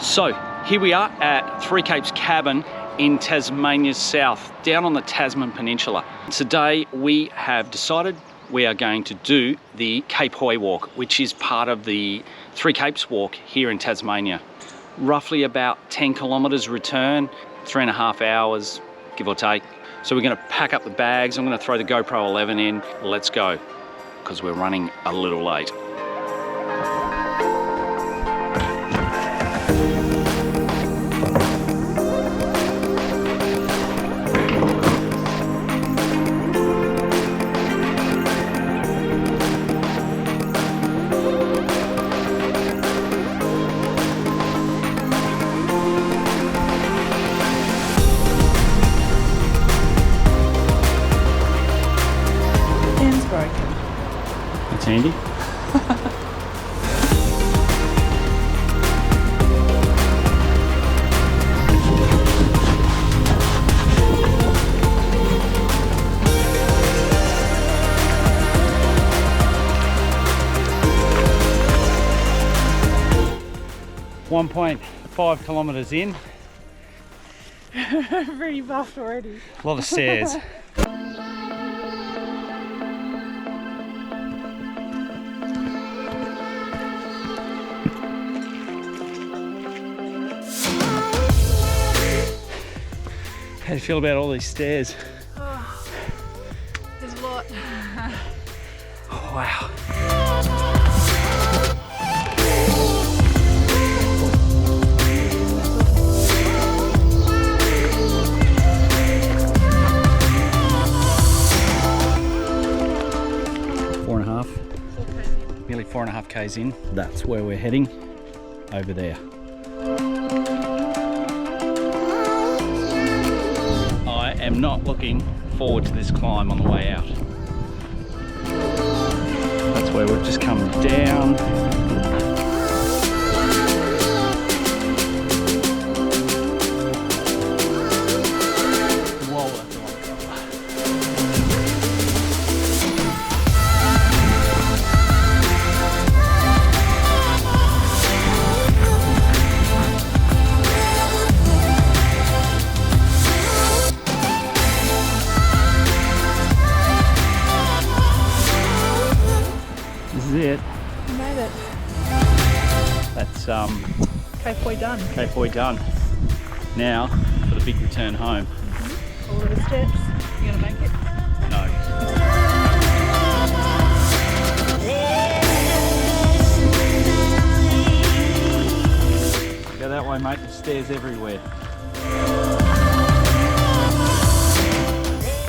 So here we are at Three Capes Cabin in Tasmania's south, down on the Tasman Peninsula. Today we have decided we are going to do the Cape Hauy walk, which is part of the Three Capes walk here in Tasmania. Roughly about 10 kilometres return, 3.5 hours, give or take. So we're going to pack up the bags. I'm going to throw the GoPro 11 in. Let's go, because we're running a little late. It's handy. .5 kilometres in. Pretty buffed already. A lot of stairs. How do you feel about all these stairs? Oh, there's a lot. Oh, wow. 4.5. Nearly 4.5 k's in. That's where we're heading, over there. I am not looking forward to this climb on the way out. That's where we've just come down. Whoa, that's a lot of cover. This is it. We made it. That's Cape Hauy done. Cape Hauy done. Now for the big return home. All of the steps. You gonna make it? No. Go that way, mate. There's stairs everywhere.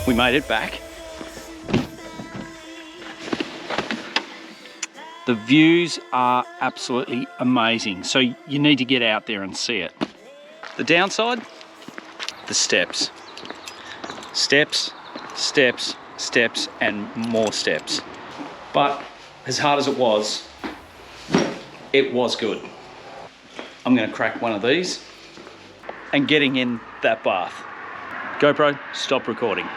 We made it back. The views are absolutely amazing, so you need to get out there and see it. The downside, the steps. Steps, steps, steps, and more steps. But as hard as it was good. I'm gonna crack one of these and getting in that bath. GoPro, stop recording.